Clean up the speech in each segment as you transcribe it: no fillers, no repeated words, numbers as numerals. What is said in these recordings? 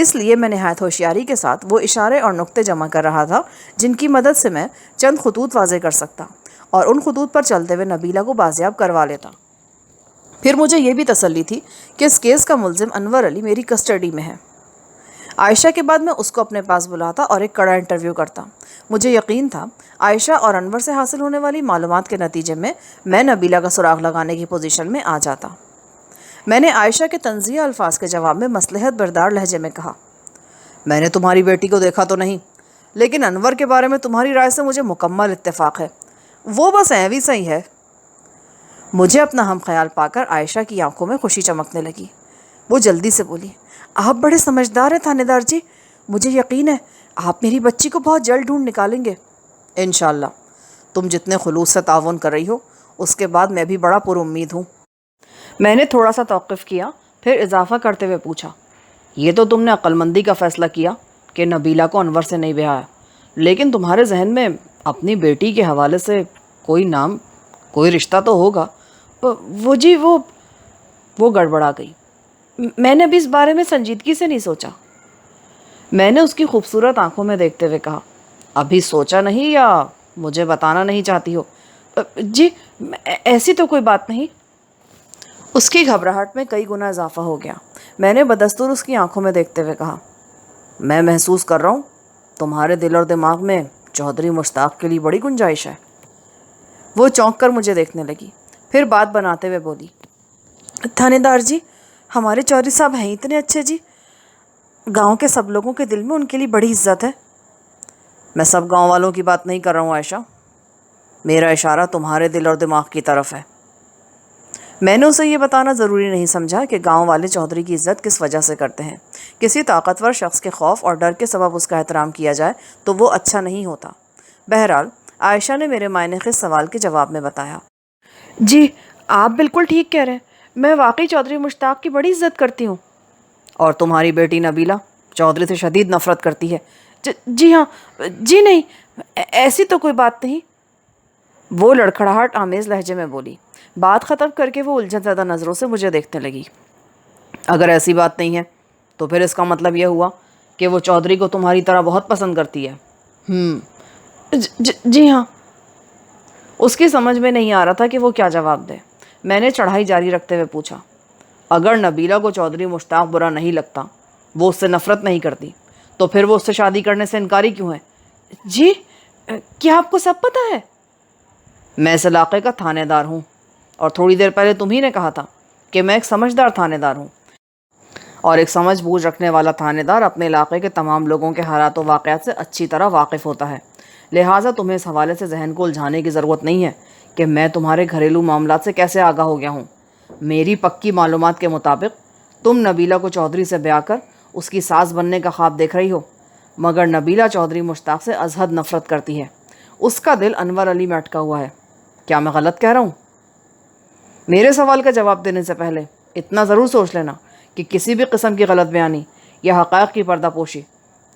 اس لیے میں نہایت ہوشیاری کے ساتھ وہ اشارے اور نقطے جمع کر رہا تھا جن کی مدد سے میں چند خطوط واضح کر سکتا اور ان خطوط پر چلتے ہوئے نبیلہ کو بازیاب کروا لیتا۔ پھر مجھے یہ بھی تسلی تھی کہ اس کیس کا ملزم انور علی میری کسٹڈی میں ہے۔ عائشہ کے بعد میں اس کو اپنے پاس بلاتا اور ایک کڑا انٹرویو کرتا۔ مجھے یقین تھا عائشہ اور انور سے حاصل ہونے والی معلومات کے نتیجے میں نبیلہ کا سراغ لگانے کی پوزیشن میں آ جاتا۔ میں نے عائشہ کے تنزیہ الفاظ کے جواب میں مصلحت بردار لہجے میں کہا، میں نے تمہاری بیٹی کو دیکھا تو نہیں، لیکن انور کے بارے میں تمہاری رائے سے مجھے مکمل اتفاق ہے، وہ بس ایویں صحیح ہے۔ مجھے اپنا ہم خیال پا کر عائشہ کی آنکھوں میں خوشی چمکنے لگی۔ وہ جلدی سے بولی، آپ بڑے سمجھدار ہیں تھانے دار جی، مجھے یقین ہے آپ میری بچی کو بہت جلد ڈھونڈ نکالیں گے۔ انشاءاللہ، تم جتنے خلوص سے تعاون کر رہی ہو اس کے بعد میں بھی بڑا پر امید ہوں۔ میں نے تھوڑا سا توقف کیا، پھر اضافہ کرتے ہوئے پوچھا، یہ تو تم نے عقل مندی کا فیصلہ کیا کہ نبیلہ کو انور سے نہیں بہایا، لیکن تمہارے ذہن میں اپنی بیٹی کے حوالے سے کوئی نام، کوئی رشتہ تو ہوگا۔ وہ گڑبڑا گئی۔ میں نے ابھی اس بارے میں سنجیدگی سے نہیں سوچا۔ میں نے اس کی خوبصورت آنکھوں میں دیکھتے ہوئے کہا، ابھی سوچا نہیں یا مجھے بتانا نہیں چاہتی ہو؟ جی ایسی تو کوئی بات نہیں۔ اس کی گھبراہٹ میں کئی گنا اضافہ ہو گیا۔ میں نے بدستور اس کی آنکھوں میں دیکھتے ہوئے کہا، میں محسوس کر رہا ہوں تمہارے دل اور دماغ میں چودھری مشتاق کے لیے بڑی گنجائش ہے۔ وہ چونک کر مجھے دیکھنے لگی، پھر بات بناتے ہوئے بولی، تھانے دار جی، ہمارے چودھری صاحب ہیں اتنے اچھے جی، گاؤں کے سب لوگوں کے دل میں ان کے لیے بڑی عزت ہے۔ میں سب گاؤں والوں کی بات نہیں کر رہا ہوں عائشہ، میرا اشارہ تمہارے دل اور دماغ کی طرف ہے۔ میں نے اسے یہ بتانا ضروری نہیں سمجھا کہ گاؤں والے چودھری کی عزت کس وجہ سے کرتے ہیں۔ کسی طاقتور شخص کے خوف اور ڈر کے سبب اس کا احترام کیا جائے تو وہ اچھا نہیں ہوتا۔ بہرحال عائشہ نے میرے معنی خیز سوال کے جواب میں بتایا، جی آپ بالکل ٹھیک کہہ رہے ہیں، میں واقعی چودھری مشتاق کی بڑی عزت کرتی ہوں۔ اور تمہاری بیٹی نبیلہ چودھری سے شدید نفرت کرتی ہے؟ جی ہاں، جی نہیں، ایسی تو کوئی بات نہیں۔ وہ لڑکھڑاہٹ آمیز لہجے میں بولی۔ بات ختم کر کے وہ الجھن زدہ نظروں سے مجھے دیکھنے لگی۔ اگر ایسی بات نہیں ہے تو پھر اس کا مطلب یہ ہوا کہ وہ چودھری کو تمہاری طرح بہت پسند کرتی ہے۔ جی ہاں۔ اس کی سمجھ میں نہیں آ رہا تھا کہ وہ کیا جواب دے۔ میں نے چڑھائی جاری رکھتے ہوئے پوچھا، اگر نبیلہ کو چودھری مشتاق برا نہیں لگتا، وہ اس سے نفرت نہیں کرتی، تو پھر وہ اس سے شادی کرنے سے انکاری کیوں ہے؟ جی کیا آپ کو سب پتہ ہے؟ میں اس علاقے کا تھانے دار ہوں، اور تھوڑی دیر پہلے تمہیں نے کہا تھا کہ میں ایک سمجھدار تھانے دار ہوں، اور ایک سمجھ بوجھ رکھنے والا تھانے دار اپنے علاقے کے تمام لوگوں کے حالات و واقعات سے اچھی طرح واقف ہوتا ہے۔ لہٰذا تمہیں اس حوالے سے ذہن کو الجھانے کی ضرورت نہیں ہے کہ میں تمہارے گھریلو معاملات سے کیسے آگاہ ہو گیا ہوں۔ میری پکی معلومات کے مطابق تم نبیلہ کو چودھری سے بیاہ کر اس کی ساز بننے کا خواب دیکھ رہی ہو، مگر نبیلہ چودھری مشتاق سے از حد نفرت کرتی ہے۔ اس کا دل انور علی میں اٹکا ہوا ہے۔ کیا میں غلط کہہ رہا ہوں؟ میرے سوال کا جواب دینے سے پہلے اتنا ضرور سوچ لینا کہ کسی بھی قسم کی غلط بیانی یا حقائق کی پردہ پوشی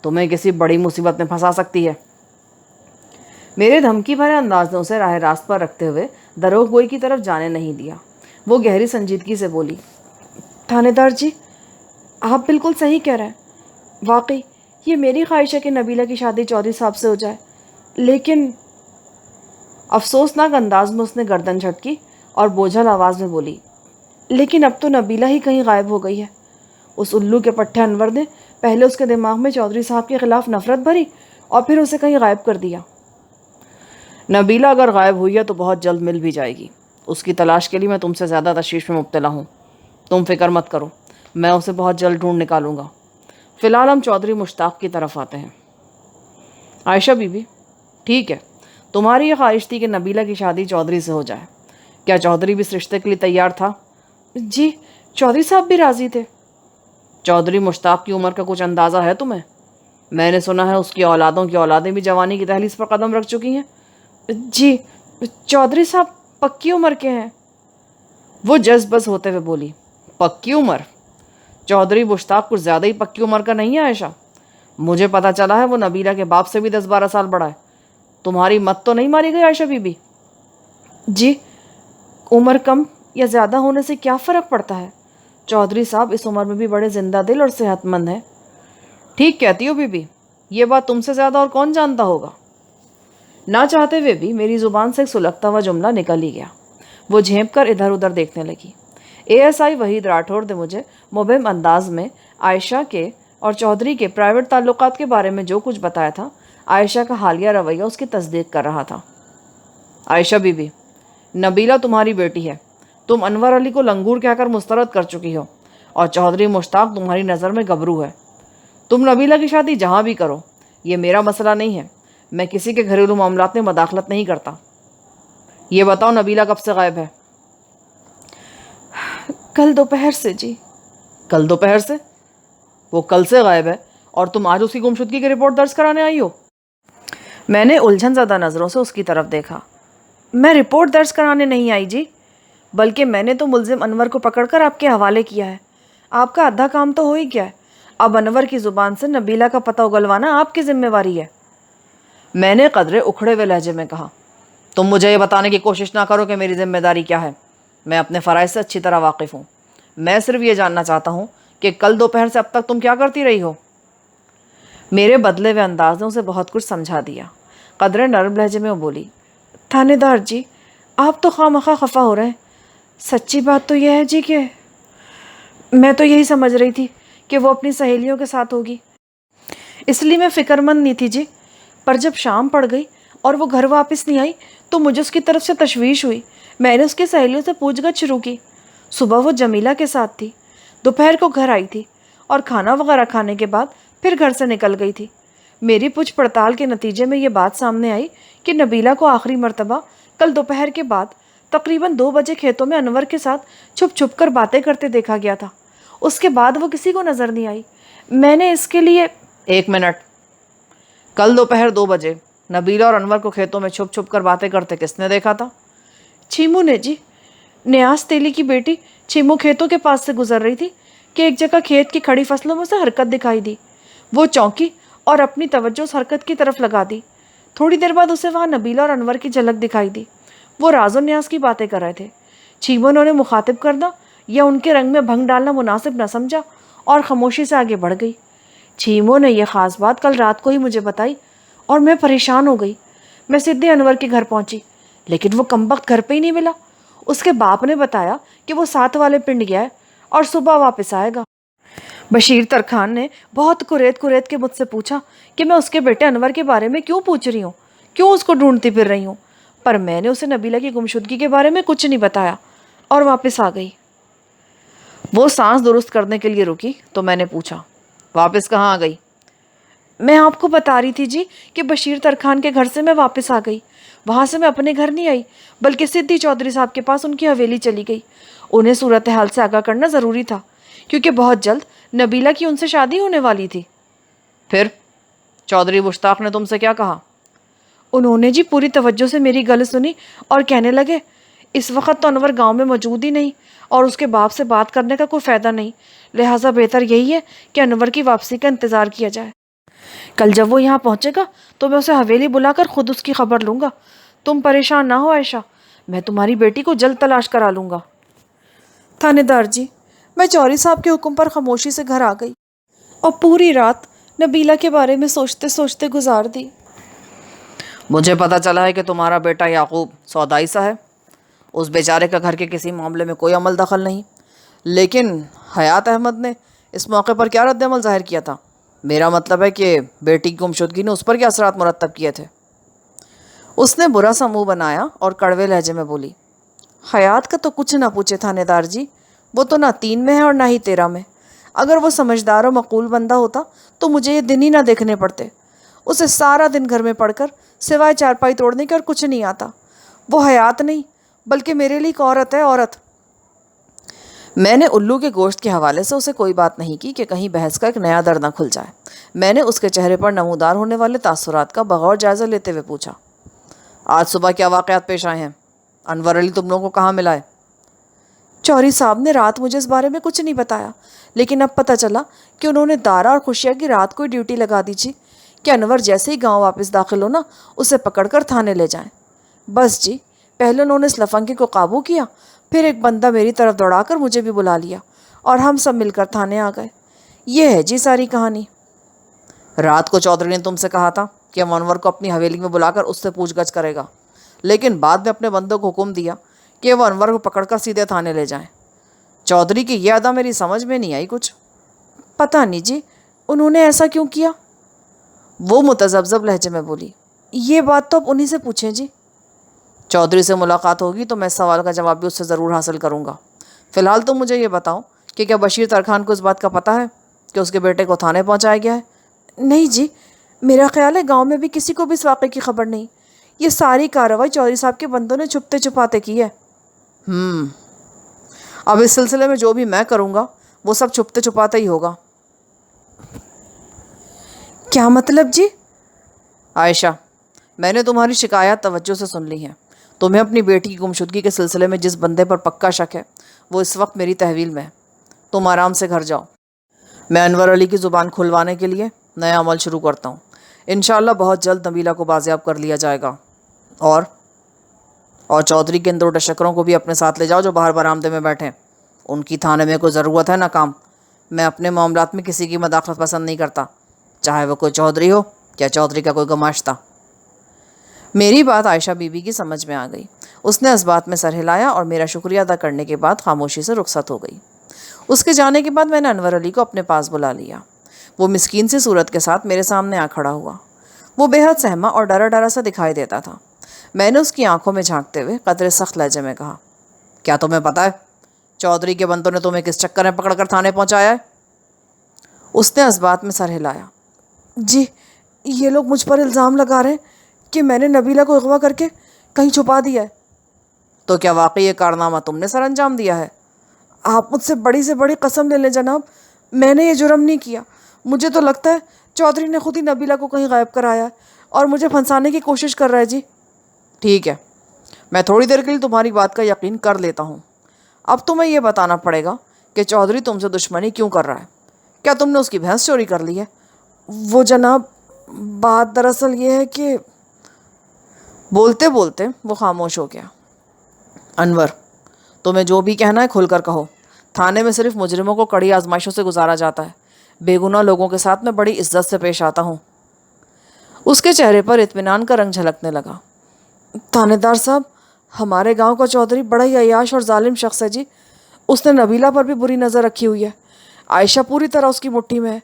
تمہیں کسی بڑی مصیبت میں پھنسا سکتی ہے۔ میرے دھمکی بھرے انداز نے اسے راہ راست پر رکھتے ہوئے دروغ گوئی کی طرف جانے نہیں دیا۔ وہ گہری سنجیدگی سے بولی، تھانے دار جی، آپ بالکل صحیح کہہ رہے ہیں، واقعی یہ میری خواہش ہے کہ نبیلہ کی شادی چودھری صاحب سے ہو جائے، لیکن افسوسناک انداز میں اس نے گردن جھٹکی اور بوجھل آواز میں بولی، لیکن اب تو نبیلہ ہی کہیں غائب ہو گئی ہے۔ اس الو کے پٹھے انور نے پہلے اس کے دماغ میں چودھری صاحب کے خلاف نفرت بھری اور پھر اسے کہیں غائب کر دیا۔ نبیلہ اگر غائب ہوئی ہے تو بہت جلد مل بھی جائے گی۔ اس کی تلاش کے لیے میں تم سے زیادہ تشویش میں مبتلا ہوں۔ تم فکر مت کرو، میں اسے بہت جلد ڈھونڈ نکالوں گا۔ فی الحال ہم چودھری مشتاق کی طرف آتے ہیں۔ عائشہ بی بی، ٹھیک ہے، تمہاری یہ خواہش تھی کہ نبیلہ کی شادی چودھری سے ہو جائے، کیا چودھری بھی اس رشتے کے لیے تیار تھا؟ جی چودھری صاحب بھی راضی تھے۔ چودھری مشتاق کی عمر کا کچھ اندازہ ہے تمہیں؟ میں نے سنا ہے اس کی اولادوں کی اولادیں بھی جوانی کی دہلیز پر قدم رکھ چکی ہیں۔ جی چودھری صاحب پکی عمر کے ہیں۔ وہ جذبز ہوتے ہوئے بولی، پکی عمر؟ چودھری مشتاق کچھ زیادہ ہی پکی عمر کا نہیں ہے عائشہ۔ مجھے پتا چلا ہے وہ نبیلہ کے باپ سے بھی 10-12 سال بڑا ہے۔ تمہاری مت تو نہیں ماری گئی عائشہ بی بی؟ جی عمر کم یا زیادہ ہونے سے کیا فرق پڑتا ہے؟ چودھری صاحب اس عمر میں بھی بڑے زندہ دل اور صحت مند ہیں۔ ٹھیک کہتی ہو بی بی، یہ بات تم سے زیادہ اور کون جانتا ہوگا؟ نہ چاہتے ہوئے بھی میری زبان سے ایک سلگتا ہوا جملہ نکل ہی گیا۔ وہ جھینپ کر ادھر ادھر دیکھنے لگی۔ ASI وحید راٹھور نے مجھے مبہم انداز میں عائشہ کے اور چودھری کے پرائیویٹ تعلقات کے بارے میں جو کچھ بتایا تھا، عائشہ کا حالیہ رویہ اس کی تصدیق کر رہا تھا۔ عائشہ بی بی، نبیلہ تمہاری بیٹی ہے، تم انور علی کو لنگور کہہ کر مسترد کر چکی ہو، اور چودھری مشتاق تمہاری نظر میں گبرو ہے۔ تم نبیلہ کی شادی جہاں بھی کرو، یہ میرا مسئلہ نہیں ہے، میں کسی کے گھریلو معاملات میں مداخلت نہیں کرتا۔ یہ بتاؤ نبیلہ کب سے غائب ہے؟ کل دوپہر سے جی۔ کل دوپہر سے؟ وہ کل سے غائب ہے اور تم آج اس کی گمشدگی کی رپورٹ درج کرانے آئی ہو؟ میں نے الجھن زدہ نظروں سے اس کی طرف دیکھا۔ میں رپورٹ درج کرانے نہیں آئی جی، بلکہ میں نے تو ملزم انور کو پکڑ کر آپ کے حوالے کیا ہے۔ آپ کا آدھا کام تو ہو ہی گیا ہے، اب انور کی زبان سے نبیلہ کا پتہ اگلوانا آپ کی ذمہ واری ہے۔ میں نے قدرے اکھڑے ہوئے لہجے میں کہا، تم مجھے یہ بتانے کی کوشش نہ کرو کہ میری ذمہ داری کیا ہے، میں اپنے فرائض سے اچھی طرح واقف ہوں۔ میں صرف یہ جاننا چاہتا ہوں کہ کل دوپہر سے اب تک تم کیا کرتی رہی ہو؟ میرے بدلے ہوئے انداز نے اسے بہت کچھ سمجھا دیا۔ قدرے نرم لہجے میں وہ بولی، تھانے دار جی، آپ تو خواہ خفا ہو رہے ہیں۔ سچی بات تو یہ ہے جی کہ میں تو یہی سمجھ رہی تھی کہ وہ اپنی سہیلیوں کے ساتھ ہوگی، اس لیے میں فکر مند نہیں تھی جی۔ پر جب شام پڑ گئی اور وہ گھر واپس نہیں آئی تو مجھے اس کی طرف سے تشویش ہوئی۔ میں نے اس کی سہیلیوں سے پوچھ گچھ شروع کی۔ صبح وہ جمیلہ کے ساتھ تھی، دوپہر کو گھر آئی تھی اور کھانا وغیرہ کھانے کے بعد پھر گھر سے نکل گئی تھی۔ میری پوچھ پڑتال کے نتیجے میں یہ بات سامنے آئی کہ نبیلہ کو آخری مرتبہ کل دوپہر کے بعد تقریباً 2 بجے کھیتوں میں انور کے ساتھ چھپ چھپ کر باتیں کرتے دیکھا گیا تھا۔ اس کے بعد وہ کسی کو نظر نہیں آئی۔ میں نے اس کے لیے… 1 منٹ، کل دوپہر 2 بجے نبیلہ اور انور کو کھیتوں میں چھپ چھپ کر باتیں کرتے کس نے دیکھا تھا؟ چھیمو نے جی۔ نیاز تیلی کی بیٹی چھیمو کھیتوں کے پاس سے گزر رہی تھی کہ ایک جگہ کھیت کی کھڑی فصلوں میں سے حرکت دکھائی دی۔ وہ چونکی اور اپنی توجہ اس حرکت کی طرف لگا دی۔ تھوڑی دیر بعد اسے وہاں نبیلہ اور انور کی جھلک دکھائی دی۔ وہ راز و نیاز کی باتیں کر رہے تھے۔ چھیمو نے انہیں مخاطب کرنا یا ان کے رنگ میں بھنگ ڈالنا مناسب نہ سمجھا اور خاموشی سے آگے بڑھ گئی۔ چھیمو نے یہ خاص بات کل رات کو ہی مجھے بتائی اور میں پریشان ہو گئی۔ میں سیدھے انور کے گھر پہنچی، لیکن وہ کمبخت گھر پہ ہی نہیں ملا۔ اس کے باپ نے بتایا کہ وہ ساتھ والے پنڈ گیا ہے اور صبح واپس آئے گا۔ بشیر ترکھان نے بہت کریت کے مجھ سے پوچھا کہ میں اس کے بیٹے انور کے بارے میں کیوں پوچھ رہی ہوں، کیوں اس کو ڈھونڈتی پھر رہی ہوں، پر میں نے اسے نبیلہ کی گمشدگی کے بارے میں کچھ نہیں بتایا اور واپس آ گئی۔ وہ سانس درست کرنے کے لیے رکی تو میں نے پوچھا، واپس کہاں آ گئی؟ میں آپ کو بتا رہی تھی جی کہ بشیر ترکھان کے گھر سے میں واپس آ گئی۔ وہاں سے میں اپنے گھر نہیں آئی بلکہ سدھی چودھری صاحب کے پاس ان کی حویلی چلی گئی۔ انہیں صورتحال سے آگاہ کرنا ضروری تھا کیونکہ بہت جلد نبیلہ کی ان سے شادی ہونے والی تھی۔ پھر چودھری مشتاق نے تم سے کیا کہا؟ انہوں نے جی پوری توجہ سے میری گل سنی اور کہنے لگے، اس وقت تو انور گاؤں میں موجود ہی نہیں اور اس کے باپ سے بات کرنے کا کوئی فائدہ نہیں، لہٰذا بہتر یہی ہے کہ انور کی واپسی کا انتظار کیا جائے۔ کل جب وہ یہاں پہنچے گا تو میں اسے حویلی بلا کر خود اس کی خبر لوں گا۔ تم پریشان نہ ہو عائشہ، میں تمہاری بیٹی کو جلد تلاش کرا لوں گا۔ تھانے دار جی، میں چوری صاحب کے حکم پر خاموشی سے گھر آ گئی اور پوری رات نبیلہ کے بارے میں سوچتے سوچتے گزار دی۔ مجھے پتہ چلا ہے کہ تمہارا بیٹا یعقوب سودائی سا ہے، اس بیچارے کا گھر کے کسی معاملے میں کوئی عمل دخل نہیں، لیکن حیات احمد نے اس موقع پر کیا رد عمل ظاہر کیا تھا؟ میرا مطلب ہے کہ بیٹی کی گمشدگی نے اس پر کیا اثرات مرتب کیے تھے؟ اس نے برا سا منہ بنایا اور کڑوے لہجے میں بولی، حیات کا تو کچھ نہ پوچھے تھانے دار جی، وہ تو نہ 3 میں ہے اور نہ ہی 13 میں۔ اگر وہ سمجھدار و معقول بندہ ہوتا تو مجھے یہ دن ہی نہ دیکھنے پڑتے۔ اسے سارا دن گھر میں پڑھ کر سوائے چارپائی توڑنے کے اور کچھ نہیں آتا۔ وہ حیات نہیں بلکہ میرے لیے ایک عورت ہے، عورت۔ میں نے الو کے گوشت کے حوالے سے اسے کوئی بات نہیں کی کہ کہیں بحث کا ایک نیا در نہ کھل جائے۔ میں نے اس کے چہرے پر نمودار ہونے والے تاثرات کا بغور جائزہ لیتے ہوئے پوچھا، آج صبح کیا واقعات پیش آئے ہیں؟ انور علی تم لوگوں کو کہاں ملا ہے؟ چوری صاحب نے رات مجھے اس بارے میں کچھ نہیں بتایا، لیکن اب پتہ چلا کہ انہوں نے دارا اور خوشیہ کی رات کو ڈیوٹی لگا دی جی کہ انور جیسے ہی گاؤں واپس داخل ہونا اسے پکڑ کر تھانے لے جائیں۔ بس جی، پہلے انہوں نے اس لفنگے کو قابو کیا، پھر ایک بندہ میری طرف دوڑا کر مجھے بھی بلا لیا اور ہم سب مل کر تھانے آ گئے۔ یہ ہے جی ساری کہانی۔ رات کو چودھری نے تم سے کہا تھا کہ ہم انور کو اپنی حویلی میں بلا کر اس سے پوچھ گچھ کرے گا، لیکن بعد میں اپنے بندوں کو حکم دیا کہ وہ انور کو پکڑ کر سیدھے تھانے لے جائیں۔ چودھری کی یہ ادا میری سمجھ میں نہیں آئی کچھ۔ پتہ نہیں جی، انہوں نے ایسا کیوں کیا؟ وہ متذبذب لہجے میں بولی۔ یہ بات تو اب انہی سے پوچھیں جی۔ چودھری سے ملاقات ہوگی تو میں اس سوال کا جواب بھی اس سے ضرور حاصل کروں گا۔ فی الحال تم مجھے یہ بتاؤ کہ کیا بشیر ترکھان کو اس بات کا پتہ ہے کہ اس کے بیٹے کو تھانے پہنچایا گیا ہے؟ نہیں جی، میرا خیال ہے گاؤں میں بھی کسی کو بھی اس واقعے کی خبر نہیں۔ یہ ساری کارروائی چودھری صاحب کے بندوں نے چھپتے چھپاتے کی ہے۔ اب اس سلسلے میں جو بھی میں کروں گا وہ سب چھپتے چھپاتے ہی ہوگا۔ کیا مطلب جی؟ عائشہ، میں نے تمہاری شکایات توجہ سے سن لی ہیں۔ تمہیں اپنی بیٹی کی گمشدگی کے سلسلے میں جس بندے پر پکا شک ہے وہ اس وقت میری تحویل میں ہے۔ تم آرام سے گھر جاؤ، میں انور علی کی زبان کھلوانے کے لیے نیا عمل شروع کرتا ہوں۔ انشاءاللہ بہت جلد نبیلہ کو بازیاب کر لیا جائے گا۔ اور چودھری کے ان دو ڈشکروں کو بھی اپنے ساتھ لے جاؤ جو باہر برآمدے میں بیٹھے۔ ان کی تھانے میں کوئی ضرورت ہے نہ کام۔ میں اپنے معاملات میں کسی کی مداخلت پسند نہیں کرتا، چاہے وہ کوئی چودھری ہو یا چودھری کا کوئی گماشتہ۔ میری بات عائشہ بی بی کی سمجھ میں آ گئی۔ اس نے اس بات میں سر ہلایا اور میرا شکریہ ادا کرنے کے بعد خاموشی سے رخصت ہو گئی۔ اس کے جانے کے بعد میں نے انور علی کو اپنے پاس بلا لیا۔ وہ مسکین سی صورت کے ساتھ میرے سامنے آ کھڑا ہوا۔ وہ بے حد سہما اور ڈرا ڈرا سا دکھائی دیتا تھا۔ میں نے اس کی آنکھوں میں جھانکتے ہوئے قدرے سخت لہجے میں کہا، کیا تمہیں پتہ ہے چودھری کے بندوں نے تمہیں کس چکر میں پکڑ کر تھانے پہنچایا ہے؟ اس نے اس بات میں سر ہلایا۔ جی، یہ لوگ مجھ پر الزام لگا رہے ہیں کہ میں نے نبیلہ کو اغوا کر کے کہیں چھپا دیا ہے۔ تو کیا واقعی یہ کارنامہ تم نے سر انجام دیا ہے؟ آپ مجھ سے بڑی قسم لے لیں جناب، میں نے یہ جرم نہیں کیا۔ مجھے تو لگتا ہے چودھری نے خود ہی نبیلہ کو کہیں غائب کرایا ہے اور مجھے پھنسانے کی کوشش کر رہا ہے جی۔ ٹھیک ہے، میں تھوڑی دیر کے لیے تمہاری بات کا یقین کر لیتا ہوں۔ اب تمہیں یہ بتانا پڑے گا کہ چودھری تم سے دشمنی کیوں کر رہا ہے۔ کیا تم نے اس کی بھینس چوری کر لی ہے؟ وہ جناب، بات دراصل یہ ہے کہ… بولتے بولتے وہ خاموش ہو گیا۔ انور، تمہیں جو بھی کہنا ہے کھل کر کہو۔ تھانے میں صرف مجرموں کو کڑی آزمائشوں سے گزارا جاتا ہے، بے گناہ لوگوں کے ساتھ میں بڑی عزت سے پیش آتا ہوں۔ اس کے چہرے پر اطمینان کا رنگ جھلکنے لگا۔ تھانے دار صاحب، ہمارے گاؤں کا چودھری بڑا ہی عیاش اور ظالم شخص ہے جی۔ اس نے نبیلہ پر بھی بری نظر رکھی ہوئی ہے۔ عائشہ پوری طرح اس کی مٹھی میں ہے۔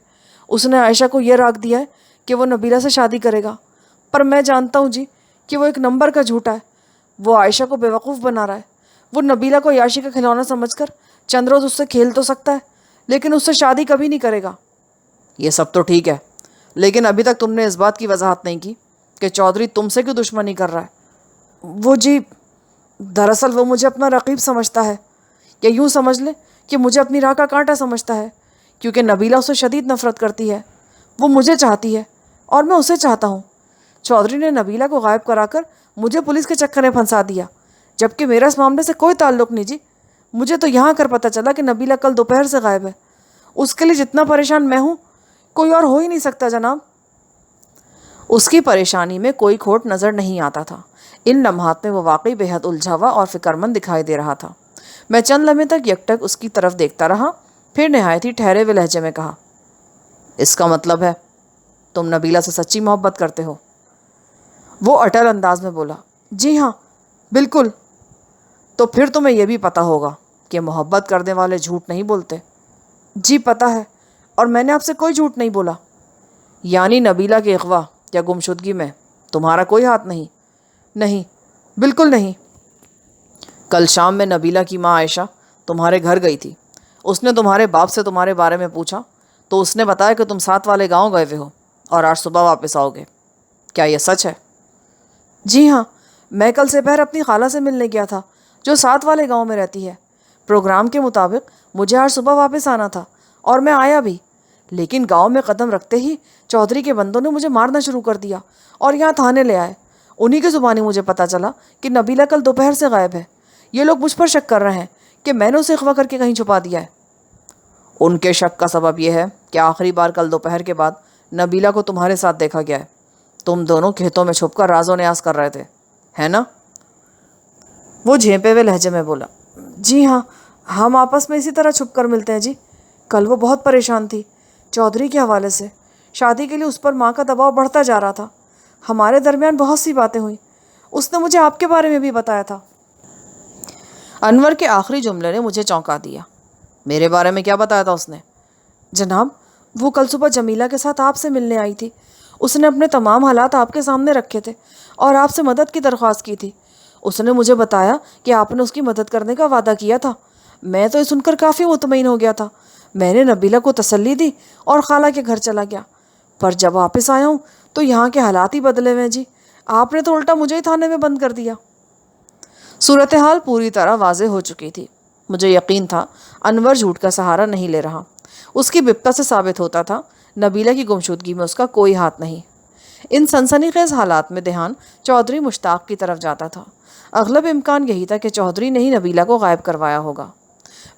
اس نے عائشہ کو یہ راگ دیا ہے کہ وہ نبیلہ سے شادی کرے گا، پر میں جانتا ہوں جی کہ وہ ایک نمبر کا جھوٹا ہے۔ وہ عائشہ کو بیوقوف بنا رہا ہے۔ وہ نبیلہ کو عیاشی کا کھلونا سمجھ کر چند روز اس سے کھیل تو سکتا ہے، لیکن اس سے شادی کبھی نہیں کرے گا۔ یہ سب تو ٹھیک ہے، لیکن ابھی تک تم نے اس بات کی وضاحت نہیں کی کہ چودھری تم سے کیوں دشمنی کر رہا ہے؟ وہ جی، دراصل وہ مجھے اپنا رقیب سمجھتا ہے، یا یوں سمجھ لے کہ مجھے اپنی راہ کا کانٹا سمجھتا ہے، کیونکہ نبیلہ اسے شدید نفرت کرتی ہے۔ وہ مجھے چاہتی ہے اور میں اسے چاہتا ہوں۔ چودھری نے نبیلہ کو غائب کرا کر مجھے پولیس کے چکر میں پھنسا دیا، جبکہ میرا اس معاملے سے کوئی تعلق نہیں جی۔ مجھے تو یہاں کر پتہ چلا کہ نبیلہ کل دوپہر سے غائب ہے۔ اس کے لیے جتنا پریشان میں ہوں، کوئی اور ہو ہی نہیں سکتا جناب۔ اس کی پریشانی میں کوئی کھوٹ نظر نہیں آتا تھا۔ ان لمحات میں وہ واقعی بے حد الجھا ہوا اور فکرمند دکھائی دے رہا تھا۔ میں چند لمحے تک یکٹک اس کی طرف دیکھتا رہا، پھر نہایت ہی ٹھہرے ہوئے لہجے میں کہا، اس کا مطلب ہے تم نبیلہ سے سچی محبت کرتے ہو؟ وہ اٹل انداز میں بولا، جی ہاں، بالکل۔ تو پھر تمہیں یہ بھی پتہ ہوگا کہ محبت کرنے والے جھوٹ نہیں بولتے۔ جی پتہ ہے، اور میں نے آپ سے کوئی جھوٹ نہیں بولا۔ یعنی نبیلہ کے اغوا یا گمشدگی میں تمہارا کوئی ہاتھ نہیں؟ نہیں، بالکل نہیں۔ کل شام میں نبیلہ کی ماں عائشہ تمہارے گھر گئی تھی۔ اس نے تمہارے باپ سے تمہارے بارے میں پوچھا تو اس نے بتایا کہ تم ساتھ والے گاؤں گئے ہوئے ہو اور آج صبح واپس آؤ گے۔ کیا یہ سچ ہے؟ جی ہاں، میں کل سپہر اپنی خالہ سے ملنے گیا تھا جو ساتھ والے گاؤں میں رہتی ہے۔ پروگرام کے مطابق مجھے آج صبح واپس آنا تھا اور میں آیا بھی، لیکن گاؤں میں قدم رکھتے ہی چودھری کے بندوں نے مجھے مارنا شروع کر دیا اور یہاں تھانے لے آئے۔ انہی کی زبانی مجھے پتہ چلا کہ نبیلہ کل دوپہر سے غائب ہے۔ یہ لوگ مجھ پر شک کر رہے ہیں کہ میں نے اسے اغوا کر کے کہیں چھپا دیا ہے۔ ان کے شک کا سبب یہ ہے کہ آخری بار کل دوپہر کے بعد نبیلہ کو تمہارے ساتھ دیکھا گیا ہے۔ تم دونوں کھیتوں میں چھپ کر راز و نیاز کر رہے تھے، ہے نا؟ وہ جھینپے ہوئے لہجے میں بولا، جی ہاں، ہم آپس میں اسی طرح چھپ کر ملتے ہیں جی۔ کل وہ بہت پریشان تھی چودھری کے حوالے سے۔ شادی کے لیے اس پر ماں کا دباؤ بڑھتا جا رہا تھا. ہمارے درمیان بہت سی باتیں ہوئیں. اس نے مجھے آپ کے بارے میں بھی بتایا تھا. انور کے آخری جملے نے مجھے چونکا دیا. میرے بارے میں کیا بتایا تھا اس نے؟ جناب، وہ کل صبح جمیلہ کے ساتھ آپ سے ملنے آئی تھی. اس نے اپنے تمام حالات آپ کے سامنے رکھے تھے اور آپ سے مدد کی درخواست کی تھی. اس نے مجھے بتایا کہ آپ نے اس کی مدد کرنے کا وعدہ کیا تھا. میں تو یہ سن کر کافی مطمئن ہو گیا تھا. میں نے نبیلہ کو تسلی دی اور خالہ کے گھر چلا گیا. پر جب واپس آیا ہوں تو یہاں کے حالات ہی بدلے ہوئے جی. آپ نے تو الٹا مجھے ہی تھانے میں بند کر دیا. صورتحال پوری طرح واضح ہو چکی تھی. مجھے یقین تھا انور جھوٹ کا سہارا نہیں لے رہا. اس کی بپتا سے ثابت ہوتا تھا نبیلہ کی گمشدگی میں اس کا کوئی ہاتھ نہیں. ان سنسنی خیز حالات میں دھیان چودھری مشتاق کی طرف جاتا تھا. اغلب امکان یہی تھا کہ چودھری نے ہی نبیلہ کو غائب کروایا ہوگا.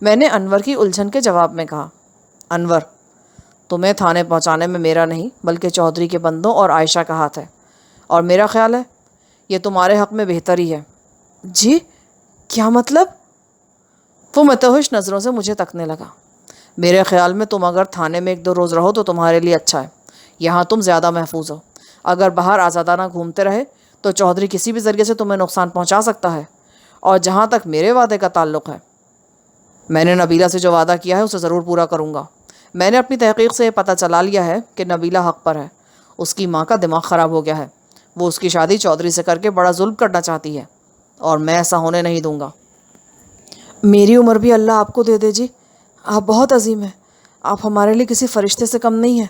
میں نے انور کی الجھن کے جواب میں کہا، انور، تمہیں تھانے پہنچانے میں میرا نہیں بلکہ چودھری کے بندوں اور عائشہ کا ہاتھ ہے، اور میرا خیال ہے یہ تمہارے حق میں بہتر ہی ہے. جی کیا مطلب؟ وہ متوحش نظروں سے مجھے تکنے لگا. میرے خیال میں تم اگر تھانے میں 1-2 روز رہو تو تمہارے لیے اچھا ہے. یہاں تم زیادہ محفوظ ہو. اگر باہر آزادانہ گھومتے رہے تو چودھری کسی بھی ذریعے سے تمہیں نقصان پہنچا سکتا ہے. اور جہاں تک میرے وعدے کا تعلق ہے، میں نے نبیلہ سے جو وعدہ کیا ہے اسے ضرور پورا کروں گا. میں نے اپنی تحقیق سے یہ پتہ چلا لیا ہے کہ نبیلہ حق پر ہے. اس کی ماں کا دماغ خراب ہو گیا ہے. وہ اس کی شادی چودھری سے کر کے بڑا ظلم کرنا چاہتی ہے، اور میں ایسا ہونے نہیں دوں گا. میری عمر بھی اللہ آپ کو دے دے جی. آپ بہت عظیم ہیں. آپ ہمارے لیے کسی فرشتے سے کم نہیں ہیں.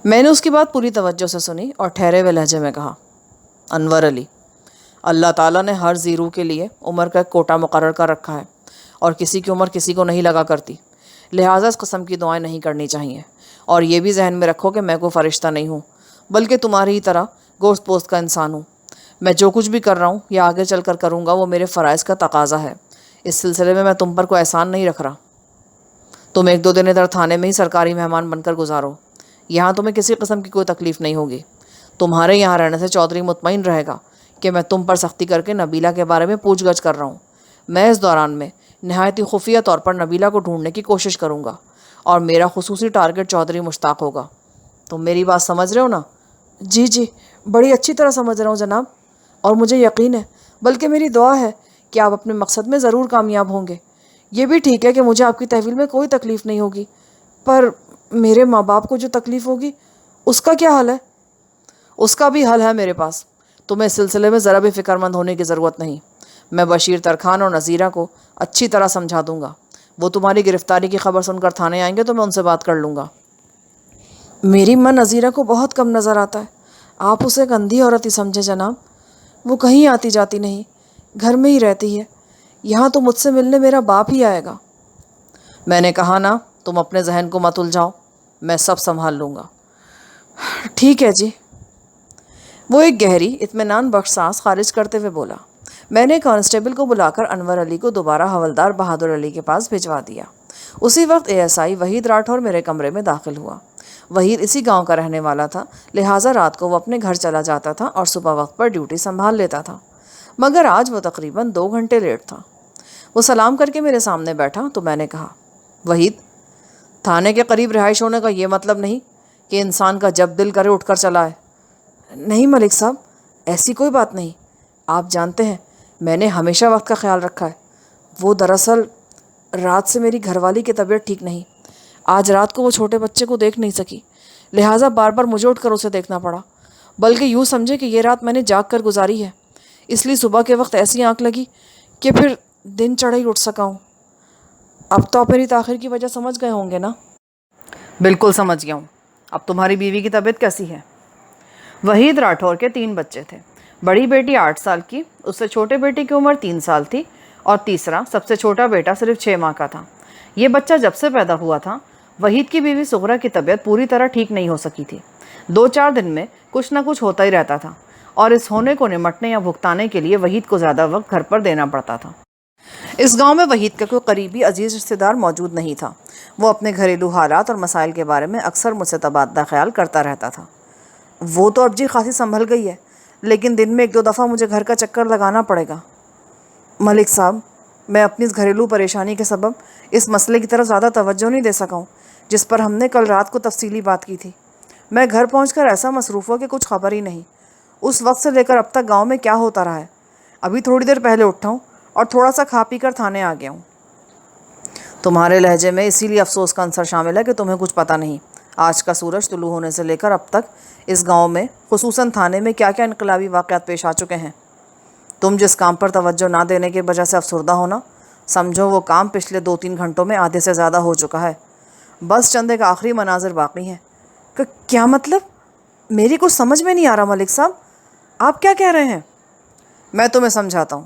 میں نے اس کی بات پوری توجہ سے سنی اور ٹھہرے ہوئے لہجے میں کہا، انور علی، اللہ تعالیٰ نے ہر ذی روح کے لیے عمر کا ایک کوٹہ مقرر کر رکھا ہے، اور کسی کی عمر کسی کو نہیں لگا کرتی. لہٰذا اس قسم کی دعائیں نہیں کرنی چاہیے. اور یہ بھی ذہن میں رکھو کہ میں کوئی فرشتہ نہیں ہوں، بلکہ تمہاری ہی طرح گوشت پوست کا انسان ہوں. میں جو کچھ بھی کر رہا ہوں یا آگے چل کر کروں گا وہ میرے فرائض کا تقاضا ہے. اس سلسلے میں تم پر کوئی احسان نہیں رکھ رہا. تم 1-2 دن ادھر تھانے میں ہی سرکاری مہمان بن کر گزارو. یہاں تمہیں کسی قسم کی کوئی تکلیف نہیں ہوگی. تمہارے یہاں رہنے سے چودھری مطمئن رہے گا کہ میں تم پر سختی کر کے نبیلہ کے بارے میں پوچھ گچھ کر رہا ہوں. میں اس دوران میں نہایت ہی خفیہ طور پر نبیلہ کو ڈھونڈنے کی کوشش کروں گا، اور میرا خصوصی ٹارگٹ چودھری مشتاق ہوگا. تم میری بات سمجھ رہے ہو نا؟ جی جی، بڑی اچھی طرح سمجھ رہا ہوں جناب، اور مجھے یقین ہے، بلکہ میری دعا ہے کہ آپ اپنے مقصد میں ضرور کامیاب ہوں گے. یہ بھی ٹھیک ہے کہ مجھے آپ کی تحویل میں کوئی تکلیف نہیں ہوگی، پر میرے ماں باپ کو جو تکلیف ہوگی اس کا کیا حل ہے؟ اس کا بھی حل ہے میرے پاس. تمہیں اس سلسلے میں ذرا بھی فکر مند ہونے کی ضرورت نہیں. میں بشیر ترکھان اور نذیرہ کو اچھی طرح سمجھا دوں گا. وہ تمہاری گرفتاری کی خبر سن کر تھانے آئیں گے تو میں ان سے بات کر لوں گا. میری ماں نذیرہ کو بہت کم نظر آتا ہے. آپ اسے ایک اندھی عورت ہی سمجھے جناب. وہ کہیں آتی جاتی نہیں، گھر میں ہی رہتی ہے. یہاں تو مجھ سے ملنے میرا باپ ہی آئے گا. میں نے کہا نا، تم اپنے ذہن کو مت الجھاؤ، میں سب سنبھال لوں گا. ٹھیک ہے جی. وہ ایک گہری اطمینان بخش سانس خارج کرتے ہوئے بولا. میں نے کانسٹیبل کو بلا کر انور علی کو دوبارہ حوالدار بہادر علی کے پاس بھجوا دیا. اسی وقت ASI وحید راٹھور میرے کمرے میں داخل ہوا. وحید اسی گاؤں کا رہنے والا تھا، لہٰذا رات کو وہ اپنے گھر چلا جاتا تھا اور صبح وقت پر ڈیوٹی سنبھال لیتا تھا. مگر آج وہ تقریباً 2 گھنٹے لیٹ تھا. وہ سلام کر کے میرے سامنے بیٹھا تو میں نے کہا، وحید، تھانے کے قریب رہائش ہونے کا یہ مطلب نہیں کہ انسان کا جب دل کرے اٹھ کر چلا ہے. نہیں ملک صاحب، ایسی کوئی بات نہیں. آپ جانتے ہیں میں نے ہمیشہ وقت کا خیال رکھا ہے. وہ دراصل رات سے میری گھر والی کی طبیعت ٹھیک نہیں. آج رات کو وہ چھوٹے بچے کو دیکھ نہیں سکی، لہٰذا بار بار مجھے اٹھ کر اسے دیکھنا پڑا. بلکہ یوں سمجھے کہ یہ رات میں نے جاگ کر گزاری ہے، اس لیے صبح کے وقت ایسی آنکھ لگی کہ پھر دن چڑھے ہی اٹھ سکا ہوں. اب تو آپ میری تاخیر کی وجہ سمجھ گئے ہوں گے نا؟ بالکل سمجھ گیا ہوں. اب تمہاری بیوی کی طبیعت کیسی ہے؟ وحید راٹھور کے 3 بچے تھے. بڑی بیٹی 8 سال کی، اس سے چھوٹے بیٹی کی عمر 3 سال تھی، اور تیسرا سب سے چھوٹا بیٹا صرف 6 ماہ کا تھا. یہ بچہ جب سے پیدا ہوا تھا، وحید کی بیوی سغرا کی طبیعت پوری طرح ٹھیک نہیں ہو سکی تھی. 2-4 دن میں کچھ نہ کچھ ہوتا ہی رہتا تھا، اور اس ہونے کو نمٹنے یا بھگتانے کے لیے وحید کو زیادہ وقت گھر پر دینا پڑتا تھا. اس گاؤں میں وحید کا کوئی قریبی عزیز رشتہ دار موجود نہیں تھا. وہ اپنے گھریلو حالات اور مسائل کے بارے میں اکثر مجھ سے تبادلہ خیال کرتا رہتا تھا. وہ تو اب جی خاصی سنبھل گئی ہے، لیکن دن میں 1-2 دفعہ مجھے گھر کا چکر لگانا پڑے گا. ملک صاحب، میں اپنی اس گھریلو پریشانی کے سبب اس مسئلے کی طرف زیادہ توجہ نہیں دے سکا ہوں جس پر ہم نے کل رات کو تفصیلی بات کی تھی. میں گھر پہنچ کر ایسا مصروف ہوا کہ کچھ خبر ہی نہیں۔ اس وقت سے لے کر اب تک گاؤں میں کیا ہوتا رہا ہے۔ ابھی تھوڑی دیر پہلے اٹھا ہوں اور تھوڑا سا کھا پی کر تھانے آ گیا ہوں۔ تمہارے لہجے میں اسی لیے افسوس کا عنصر شامل ہے کہ تمہیں کچھ پتہ نہیں۔ آج کا سورج طلوع ہونے سے لے کر اب تک اس گاؤں میں خصوصاً تھانے میں کیا کیا انقلابی واقعات پیش آ چکے ہیں۔ تم جس کام پر توجہ نہ دینے کی وجہ سے افسردہ ہونا، سمجھو وہ کام پچھلے 2-3 گھنٹوں میں آدھے سے زیادہ ہو چکا ہے۔ بس چند ایک آخری مناظر باقی ہیں۔ کیا مطلب؟ میری کچھ سمجھ میں نہیں آ رہا ملک صاحب، آپ کیا کہہ رہے ہیں؟ میں تمہیں سمجھاتا ہوں۔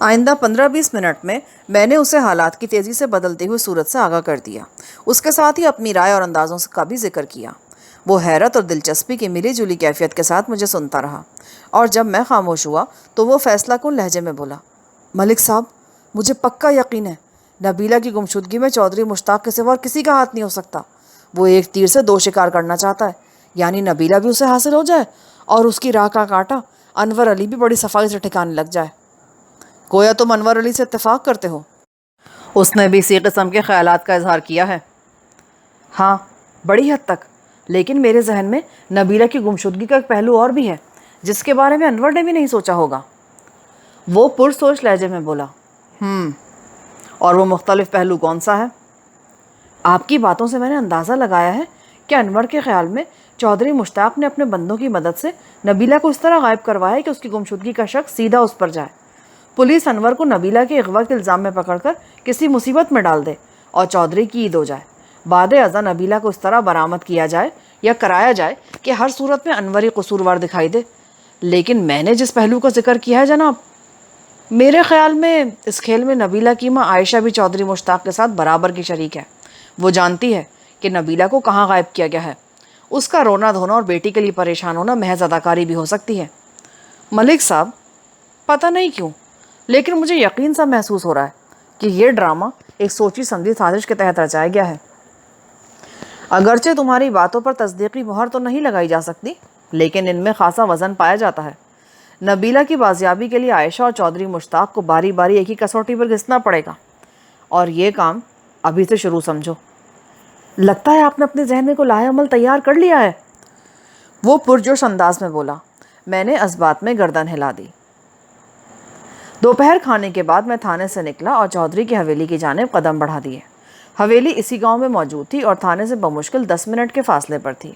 آئندہ 15-20 منٹ میں نے اسے حالات کی تیزی سے بدلتی ہوئی صورت سے آگاہ کر دیا۔ اس کے ساتھ ہی اپنی رائے اور اندازوں کا بھی ذکر کیا۔ وہ حیرت اور دلچسپی کی ملی جلی کیفیت کے ساتھ مجھے سنتا رہا، اور جب میں خاموش ہوا تو وہ فیصلہ کن لہجے میں بولا، ملک صاحب، مجھے پکا یقین ہے نبیلہ کی گمشدگی میں چودھری مشتاق کے سوا اور کسی کا ہاتھ نہیں ہو سکتا۔ وہ ایک تیر سے 2 شکار کرنا چاہتا ہے، یعنی نبیلہ بھی اسے حاصل ہو جائے اور اس کی راہ کا کانٹا انور علی بھی بڑی صفائی سے ٹھکانے لگ جائے۔ گویا تم انور علی سے اتفاق کرتے ہو؟ اس نے بھی اسی قسم کے خیالات کا اظہار کیا ہے۔ ہاں، بڑی حد تک، لیکن میرے ذہن میں نبیلہ کی گمشدگی کا ایک پہلو اور بھی ہے جس کے بارے میں انور نے بھی نہیں سوچا ہوگا۔ وہ پرسوچ لہجے میں بولا، اور وہ مختلف پہلو کون سا ہے؟ آپ کی باتوں سے میں نے اندازہ لگایا ہے کہ انور کے خیال میں چودھری مشتاق نے اپنے بندوں کی مدد سے نبیلہ کو اس طرح غائب کروایا کہ اس کی گمشدگی کا شک سیدھا اس پر جائے۔ پولیس انور کو نبیلہ کے اغوا کے الزام میں پکڑ کر کسی مصیبت میں ڈال دے اور چودھری کی عید ہو جائے۔ بعد ازاں نبیلہ کو اس طرح برآمد کیا جائے یا کرایا جائے کہ ہر صورت میں انور ہی قصوروار دکھائی دے۔ لیکن میں نے جس پہلو کا ذکر کیا ہے جناب، میرے خیال میں اس کھیل میں نبیلہ کی ماں عائشہ بھی چودھری مشتاق کے ساتھ برابر کی شریک ہے۔ وہ جانتی ہے کہ نبیلہ کو کہاں غائب کیا گیا ہے۔ اس کا رونا دھونا اور بیٹی کے لیے پریشان ہونا محض اداکاری بھی ہو سکتی ہے۔ ملک صاحب، پتہ نہیں کیوں لیکن مجھے یقین سا محسوس ہو رہا ہے کہ یہ ڈرامہ ایک سوچی سمجھی سازش کے تحت رچایا گیا ہے۔ اگرچہ تمہاری باتوں پر تصدیقی مہر تو نہیں لگائی جا سکتی، لیکن ان میں خاصا وزن پایا جاتا ہے۔ نبیلہ کی بازیابی کے لیے عائشہ اور چودھری مشتاق کو باری باری ایک ہی کسوٹی پر گھسنا پڑے گا، اور یہ کام ابھی سے شروع سمجھو۔ لگتا ہے آپ نے اپنے ذہن میں کوئی لاہ عمل تیار کر لیا ہے، وہ پرجوش انداز میں بولا۔ میں نے اس بات میں گردن ہلا دی۔ دوپہر کھانے کے بعد میں تھانے سے نکلا اور چودھری کی حویلی کی جانب قدم بڑھا دیے۔ حویلی اسی گاؤں میں موجود تھی اور تھانے سے بمشکل 10 منٹ کے فاصلے پر تھی۔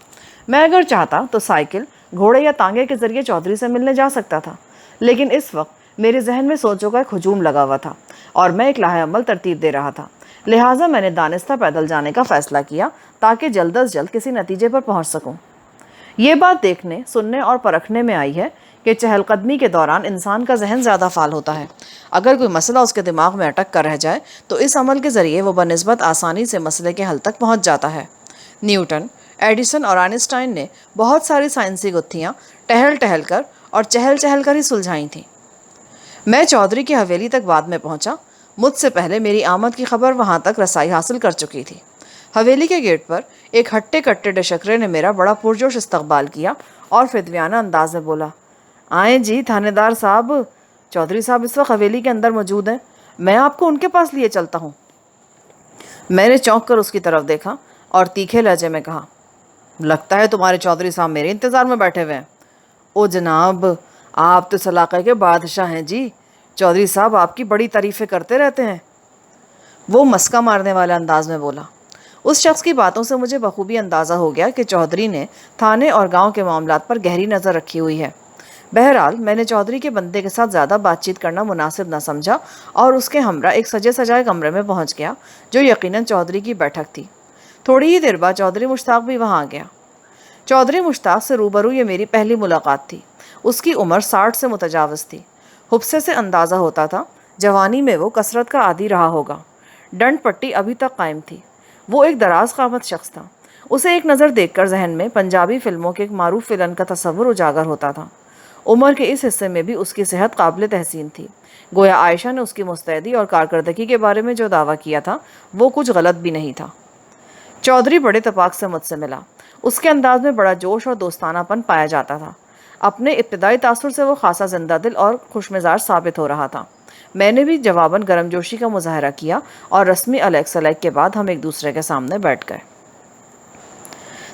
میں اگر چاہتا تو سائیکل، گھوڑے یا تانگے کے ذریعے چودھری سے ملنے جا سکتا تھا، لیکن اس وقت میرے ذہن میں سوچوں کا ایک ہجوم لگا ہوا تھا اور میں ایک لاہ عمل ترتیب دے رہا تھا۔ لہٰذا میں نے دانستہ پیدل جانے کا فیصلہ کیا تاکہ جلد از جلد کسی نتیجے پر پہنچ سکوں۔ یہ بات دیکھنے، سننے اور پرکھنے میں آئی ہے کہ چہل قدمی کے دوران انسان کا ذہن زیادہ فعال ہوتا ہے۔ اگر کوئی مسئلہ اس کے دماغ میں اٹک کر رہ جائے تو اس عمل کے ذریعے وہ بنسبت آسانی سے مسئلے کے حل تک پہنچ جاتا ہے۔ نیوٹن، ایڈیسن اور آئنسٹائن نے بہت ساری سائنسی گتھیاں ٹہل ٹہل کر اور چہل چہل کر ہی سلجھائی تھیں۔ میں چودھری کی حویلی تک بعد میں پہنچا۔ مجھ سے پہلے میری آمد کی خبر وہاں تک رسائی حاصل کر چکی تھی۔ حویلی کے گیٹ پر ایک ہٹے کٹے ڈشکرے نے میرا بڑا پرجوش استقبال کیا اور فدویانہ انداز میں بولا، آئیں جی تھانے دار صاحب، چودھری صاحب اس وقت حویلی کے اندر موجود ہیں، میں آپ کو ان کے پاس لیے چلتا ہوں۔ میں نے چونک کر اس کی طرف دیکھا اور تیکھے لہجے میں کہا، لگتا ہے تمہارے چودھری صاحب میرے انتظار میں بیٹھے ہوئے ہیں۔ او جناب، آپ تو اس علاقے کے بادشاہ ہیں جی، چودھری صاحب آپ کی بڑی تعریفیں کرتے رہتے ہیں، وہ مسکا مارنے والے انداز میں بولا۔ اس شخص کی باتوں سے مجھے بخوبی اندازہ ہو گیا کہ چودھری نے تھانے اور گاؤں کے معاملات پر گہری نظر رکھی ہوئی ہے۔ بہرحال میں نے چودھری کے بندے کے ساتھ زیادہ بات چیت کرنا مناسب نہ سمجھا اور اس کے ہمراہ ایک سجے سجائے کمرے میں پہنچ گیا جو یقیناً چودھری کی بیٹھک تھی۔ تھوڑی ہی دیر بعد چودھری مشتاق بھی وہاں آ گیا۔ چودھری مشتاق سے روبرو یہ میری پہلی ملاقات تھی۔ اس کی عمر 60 سے متجاوز تھی۔ حبسے سے اندازہ ہوتا تھا جوانی میں وہ کثرت کا عادی رہا ہوگا۔ ڈنڈ پٹی ابھی تک قائم تھی۔ وہ ایک دراز قامت شخص تھا۔ اسے ایک نظر دیکھ کر ذہن میں پنجابی فلموں کے ایک معروف ویلن کا تصور اجاگر ہوتا تھا۔ عمر کے اس حصے میں بھی اس کی صحت قابل تحسین تھی۔ گویا عائشہ نے اس کی مستعدی اور کارکردگی کے بارے میں جو دعویٰ کیا تھا وہ کچھ غلط بھی نہیں تھا۔ چودھری بڑے اتفاق سے مجھ سے ملا۔ اس کے انداز میں بڑا جوش اور دوستانہ پن پایا جاتا تھا۔ اپنے ابتدائی تاثر سے وہ خاصا زندہ دل اور خوش مزاج ثابت ہو رہا تھا۔ میں نے بھی جواباً گرم جوشی کا مظاہرہ کیا اور رسمی علیک سلیک کے بعد ہم ایک دوسرے کے سامنے بیٹھ گئے۔